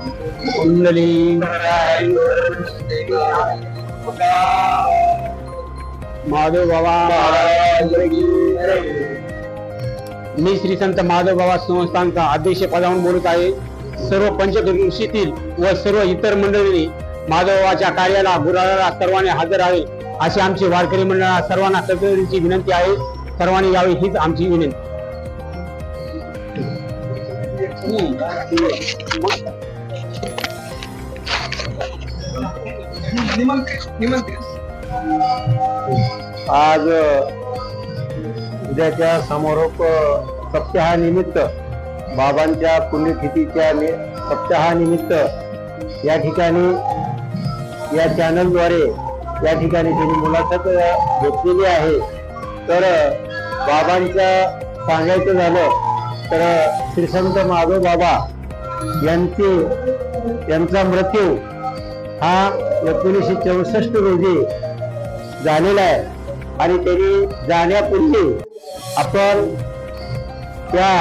कुंडली माधव बाबा। मी श्री संत माधव बाबा संस्थानचा अध्यक्ष पदावरून बोलत आहे। सर्व पंचक्रोशीतील व सर्व इतर मंडळींनी माधव बाबाच्या कार्याला गुरुवाराला सर्वांनी हजर आहे अशी आमची वारकरी मंडळाला सर्वांना तत्परतेची विनंती आहे। सर्वांनी यावी हीच आमची विनंती। आज उद्याच्या समारोप सप्ताहानिमित्त बाबांच्या पुण्यतिथीच्या सप्ताहानिमित्त या ठिकाणी या चॅनलद्वारे या ठिकाणी त्यांनी मुलाखत घेतलेली आहे। तर बाबांच्या सांगायचं झालं तर श्री संत माधव बाबा यांचा मृत्यू हा 1964 रोजी झालेला आहे आणि त्यांनी जाण्यापूर्वी आपण त्या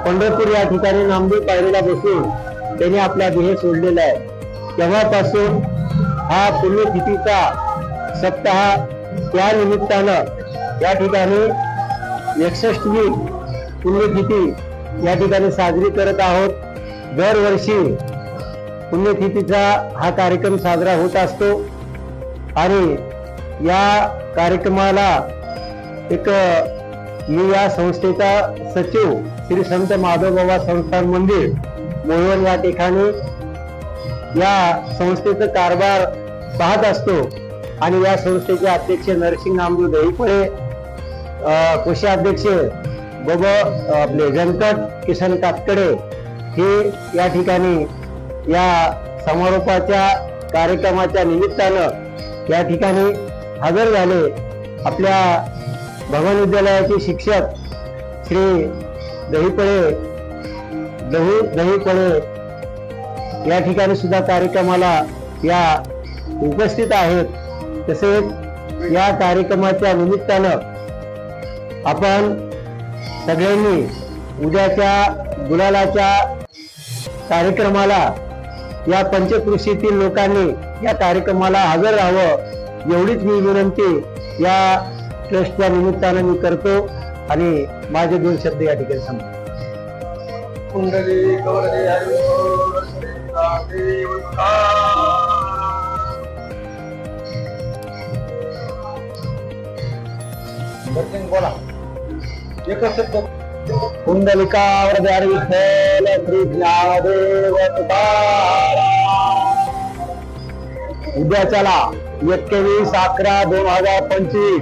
पंढरपूर या ठिकाणी नामदेव पायरीला बसून त्यांनी आपला देह सोडलेला आहे। तेव्हापासून हा पुण्यतिथीचा सप्ताह त्या निमित्तानं या ठिकाणी 61वी पुण्यतिथी या ठिकाणी साजरी करत आहोत। दरवर्षी पुण्यतिथीचा हा कार्यक्रम साजरा होत असतो आणि या कार्यक्रमाला मी या संस्थेचा सचिव श्री संत माधव बाबा संस्थान मंदिर मोहन या ठिकाणी या संस्थेचा कारभार पाहत असतो आणि या संस्थेचे अध्यक्ष नरसिंग नामदेव दहीपळे, कोषाध्यक्ष आपले व्यंकट किसन कातकडे हे या ठिकाणी या समारोपाच्या कार्यक्रमाच्या निमित्तानं या ठिकाणी हजर झाले। आपल्या भगवान विद्यालयाचे शिक्षक श्री दहीपळे या ठिकाणी सुद्धा कार्यक्रमाला या उपस्थित आहेत। तसेच या कार्यक्रमाच्या निमित्तानं आपण सगळ्यांनी उद्याच्या गुलालाच्या कार्यक्रमाला या पंचक्रोशीतील लोकांनी या कार्यक्रमाला हजर राहावं एवढीच मी विनंती या ट्रस्टच्या निमित्तानं मी करतो आणि माझे 2 शब्द या ठिकाणी सांगतो। बोला एकच शब्द। कुंडलिका वरदारी विठ्ठल श्री ज्ञानदेव तुकाराम। उद्याच्याला 21/11/2025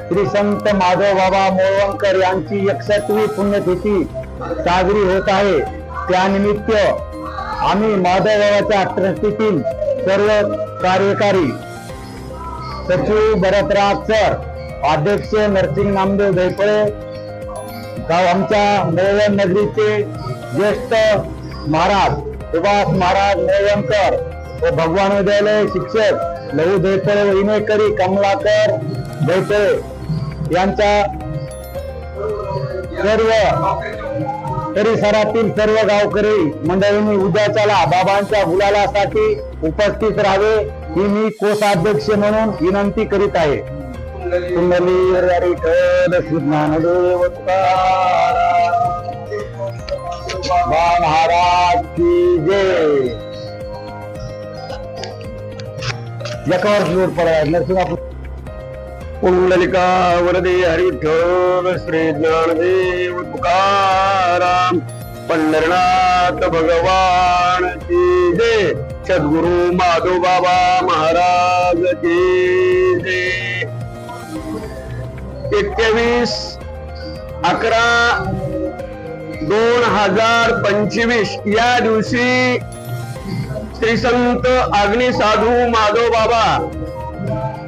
श्री संत माधव बाबा मोळवणकर यांची 61वी पुण्यतिथी साजरी होत आहे। त्यानिमित्त आम्ही माधव बाबाच्या ट्रस्टीतील सर्व कार्यकारी सचिव भरतराज सर, अध्यक्ष नरसिंग नामदेव दहीपळे, आमच्या मोळवण नगरीचे ज्येष्ठ महाराज सुभाष महाराज मोळवणकर व भगवान विद्यालय शिक्षक लहू दहीपळे व इनेकरी कमलाकर दहीपळे यांच्या सर्व परिसरातील सर्व गावकरी मंडळींनी उद्याच्याला बाबांच्या गुलालासाठी उपस्थित राहावे ही मी कोषाध्यक्ष म्हणून विनंती करीत आहे। कुंडली विठ्ठल श्री ज्ञानदेव महाराज की जय। कुंडलिका वरदे हरि विठ्ठल श्री ज्ञानदेव तुकाराम। पंढरनाथ भगवान की जय। सद्गुरु माधव बाबा महाराज की जय। 21/11/2025 या दिवशी श्री संत अग्निसाधू माधव बाबा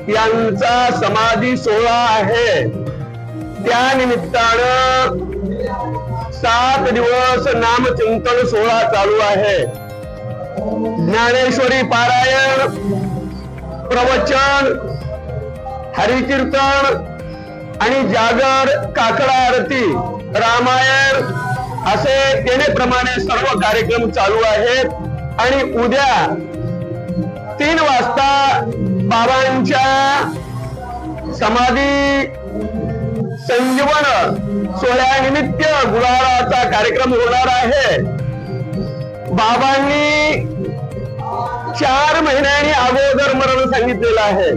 यांचा समाधी सोहळा आहे। त्या निमित्तानं 7 दिवस नामचिंतन सोहळा चालू आहे। ज्ञानेश्वरी पारायण, प्रवचन, हरिकीर्तन आणि जागर, काकडा आरती, रामायण असे तेनेप्रमाणे सर्व कार्यक्रम चालू आहेत। आणि उद्या 3 वाजता बाबांच्या समाधी संजीवन सोहळ्यानिमित्त गुलालाचा कार्यक्रम होणार आहे. बाबांनी 4 महिन्यांनी अगोदर मरण सांगितलेलं आहे.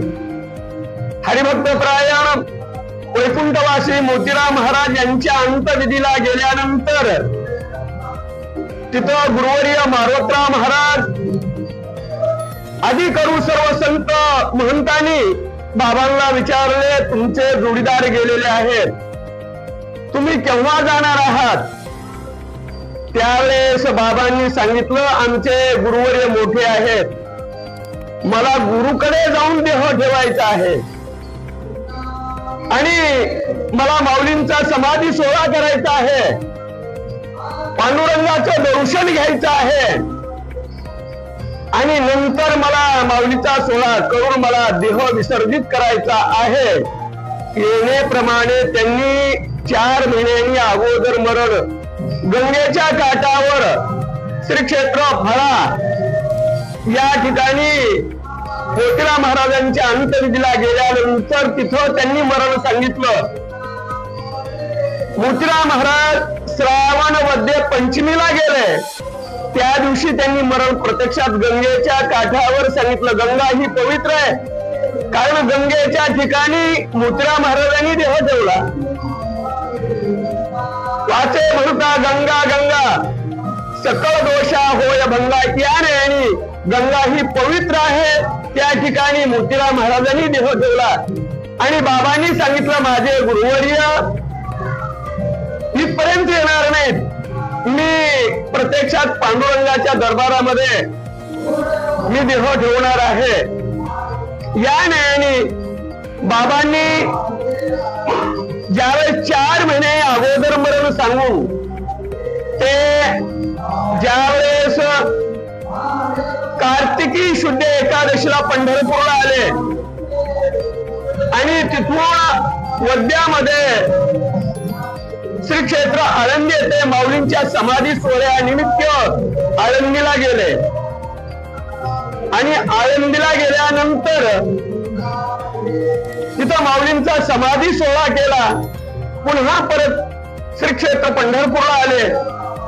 हरिभक्त परायण वैकुंठवासी मोतीराम महाराज यांच्या अंतविधीला गेल्यानंतर तिथं गुरुवर्य मारोतराव महाराज आदी करू सर्व संत महंतांनी बाबांना विचारले, तुमचे जोडीदार गेलेले आहेत, तुम्ही केव्हा जाणार आहात? त्यावेळेस बाबांनी सांगितलं, आमचे गुरुवर्य मोठे आहेत, मला गुरुकडे जाऊन देह ठेवायचा आहे आणि मला माऊलींचा समाधी सोहळा करायचा आहे, पांडुरंगाचं दर्शन घ्यायचं आहे आणि नंतर मला माऊलीचा सोहळा करून मला देह विसर्जित करायचा आहे. येण्याप्रमाणे त्यांनी 4 महिन्यांनी अगोदर मरण गंगेच्या काठावर श्री क्षेत्र फळा या ठिकाणी मोतीराम महाराजांच्या अंतविधीला गेल्यानंतर तिथं त्यांनी मरण सांगितलं. मोतीराम महाराज श्रावण वद्य पंचमीला गेले, त्या दिवशी त्यांनी मरण प्रत्यक्षात गंगेच्या काठावर सांगितलं. गंगा ही पवित्र आहे, कारण गंगेच्या ठिकाणी मोतीराम महाराजांनी देह ठेवला. वाचे म्हणता गंगा गंगा सकळ दोषा होय भंगा, याने आणि गंगा ही पवित्र आहे, त्या ठिकाणी मोतीराम महाराजांनी देह ठेवला. आणि बाबांनी सांगितलं, माझे गुरुवर्य इथपर्यंत येणार नाहीत, मी प्रत्यक्षात पांडुरंगाच्या दरबारामध्ये मी देह ठेवणार आहे. या न्यायाने बाबांनी ज्यावेळेस 4 महिने अगोदर मरण सांगून ते ज्यावेळेस कार्तिकी शुद्ध एकादशीला पंढरपूरला आले आणि तिथून वद्यामध्ये श्री क्षेत्र आळंदी येथे माऊलींच्या समाधी सोहळ्यानिमित्त आळंदीला गेले आणि आळंदीला गेल्यानंतर तिथं माऊलींचा समाधी सोहळा केला. पुन्हा परत श्री क्षेत्र पंढरपूरला आले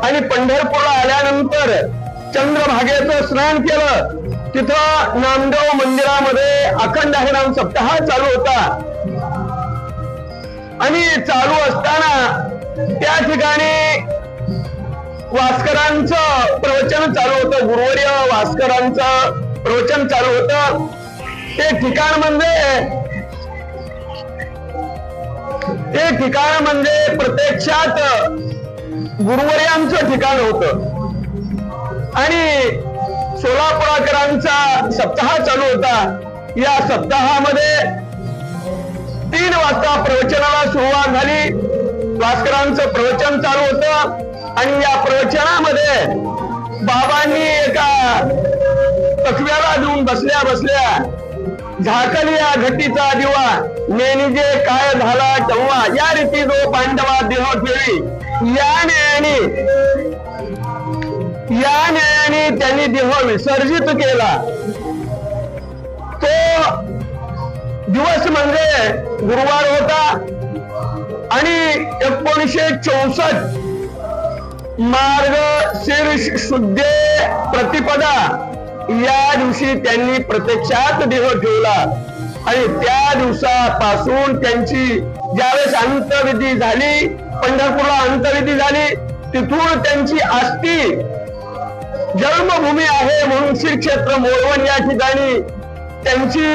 आणि पंढरपूरला आल्यानंतर चंद्रभागेचं स्नान केलं. तिथं नामदेव मंदिरामध्ये अखंड हरिनाम सप्ताह चालू होता आणि चालू असताना त्या ठिकाणी वास्करांचं प्रवचन चालू होतं. गुरुवर्य वास्करांचं प्रवचन चालू होतं. ते ठिकाण म्हणजे प्रत्यक्षात गुरुवर्यांचं ठिकाण होतं आणि सोलापुराकरांचा सप्ताह चालू होता. या सप्ताहामध्ये 3 वाजता प्रवचनाला सुरुवात झाली. वास्करांचं प्रवचन चालू होतं आणि या प्रवचनामध्ये बाबांनी एका तकव्याला देऊन बसल्या बसल्या झाकली या घटीचा दिवा, नेनिजे काय झाला तेव्हा, या रीती जो पांडवा देह ठेवी, या न्यायाने त्यांनी देह विसर्जित केला. तो दिवस म्हणजे गुरुवार होता आणि 1964 मार्गशीर्ष शुद्ध प्रतिपदा या दिवशी त्यांनी प्रत्यक्षात देह ठेवला आणि त्या दिवसापासून त्यांची ज्यावेळेस अंत्यविधी झाली, पंढरपूरला अंत्यविधी झाली, तिथून त्यांची अस्थी जन्मभूमी आहे म्हणून श्री क्षेत्र मोरवण या ठिकाणी त्यांची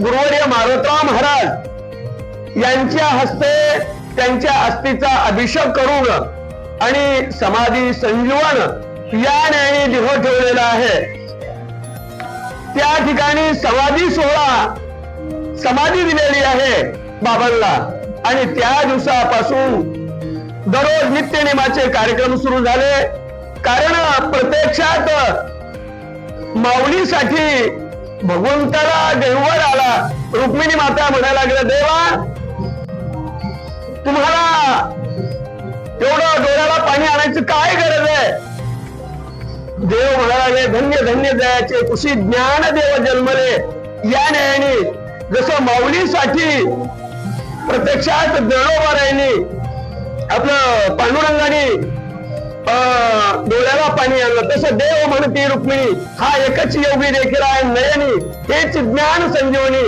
गुरुवर्य मारोतराव महाराज यांच्या हस्ते त्यांच्या अस्थीचा अभिषेक करून आणि समाधी संजीवन या न्यायाने देह ठेवलेला आहे. त्या ठिकाणी समाधी सोहळा समाधी दिलेली आहे बाबांना आणि त्या दिवसापासून दररोज नित्यनेमाचे कार्यक्रम सुरू झाले. कारण प्रत्यक्षात माऊलीसाठी भगवंताला देववर आला. रुक्मिणी माता म्हणायला लागल्या, देवा तुम्हाला एवढं डोळ्याला पाणी आणायचं काय गरज आहे? देव म्हणाले धन्य धन्य दयाचे कुशी ज्ञान देव जन्मले. या न्यायाने जसं माऊलीसाठी प्रत्यक्षात दळोबारायने आपलं पांडुरंगाने डोळ्याला पाणी आणलं, तसं देव म्हणती रुक्मिणी हा एकच योगी देखील आहे नयनी, हेच ज्ञान संजीवनी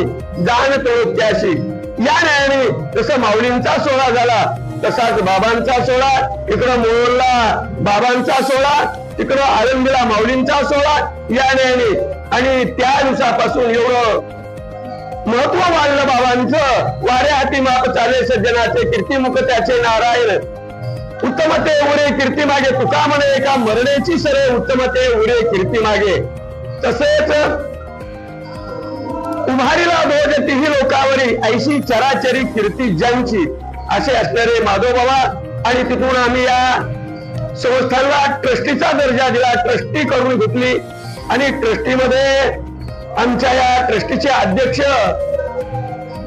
जाण तो त्याशी. या न्यायाने जसं माऊलींचा सोहळा झाला तसाच बाबांचा सोहळा, इकडं मोहोळला बाबांचा सोहळा, तिकडं आळंदीला माऊलींचा सोहळा. या न्यायाने आणि त्या दिवसापासून एवढं महत्व वाढलं बाबांचं. वाऱ्या हाती माप चाले सज्जनाचे, कीर्तिमुख त्याचे नारायण. उत्तमते उरे कीर्ती मागे, तुका म्हणे एका मरणेची सरे, उत्तमते उरे कीर्ती मागे. तसेच उभारीला भोज तिही लोकावरी, ऐशी चराचरी कीर्ती ज्यांची. असे असणारे माधव बाबा. आणि तिथून आम्ही या संस्थानला ट्रस्टीचा दर्जा दिला, ट्रस्टी करून घेतली. आणि ट्रस्टीमध्ये आमच्या या ट्रस्टीचे अध्यक्ष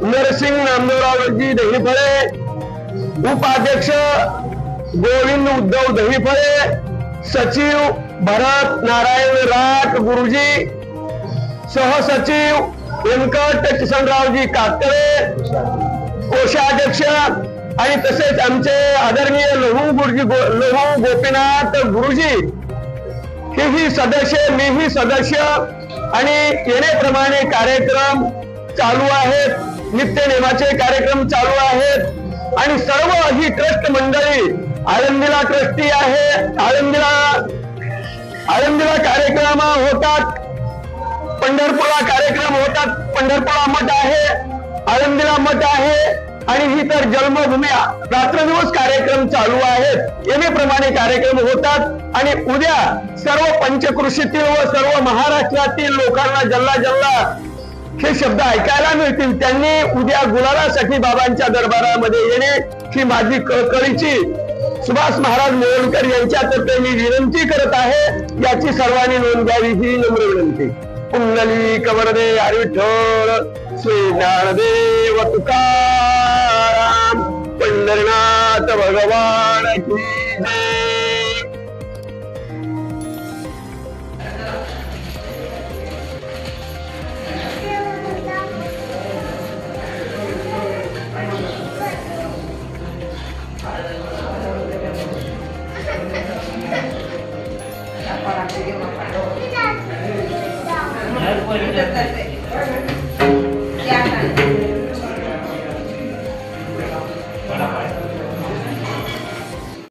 नरसिंग नामदेवरावजी दहिफळे, उपाध्यक्ष गोविंद उद्धव दहिफळे, सचिव भरत नारायण राठ गुरुजी, सहसचिव व्यंकट किसनरावजी कातळे, कोषाध्यक्ष आणि तसेच आमचे आदरणीय लहू गोपीनाथ गुरुजी हेही सदस्य, मीही सदस्य. आणि येण्याप्रमाणे कार्यक्रम चालू आहेत, नित्यनेमाचे कार्यक्रम चालू आहेत. आणि सर्व ही ट्रस्ट मंडळी, आळंदीला ट्रस्टी आहे, आळंदीला कार्यक्रम होतात, पंढरपूरला कार्यक्रम होतात, पंढरपूरला मठ आहे, आळंदीला मठ आहे. आणि ही तर जन्मभूमी रात्रदिवस कार्यक्रम चालू आहेत. येण्याप्रमाणे कार्यक्रम होतात. आणि उद्या सर्व पंचकृषीतील व सर्व महाराष्ट्रातील लोकांना जल्ला जल्ला हे शब्द ऐकायला मिळतील. त्यांनी उद्या गुलालासाठी बाबांच्या दरबारामध्ये येणे ही माझी कळकळीची सुभाष महाराज मोहोळकर यांच्यातर्फे मी विनंती करत आहे. याची सर्वांनी नोंद घ्यावी ही नम्र विनंती. पुंडलिक वरदे हरी विठ्ठल, श्री ज्ञानदेव तुकाराम, पंढरीनाथ भगवान की जय. Gracias.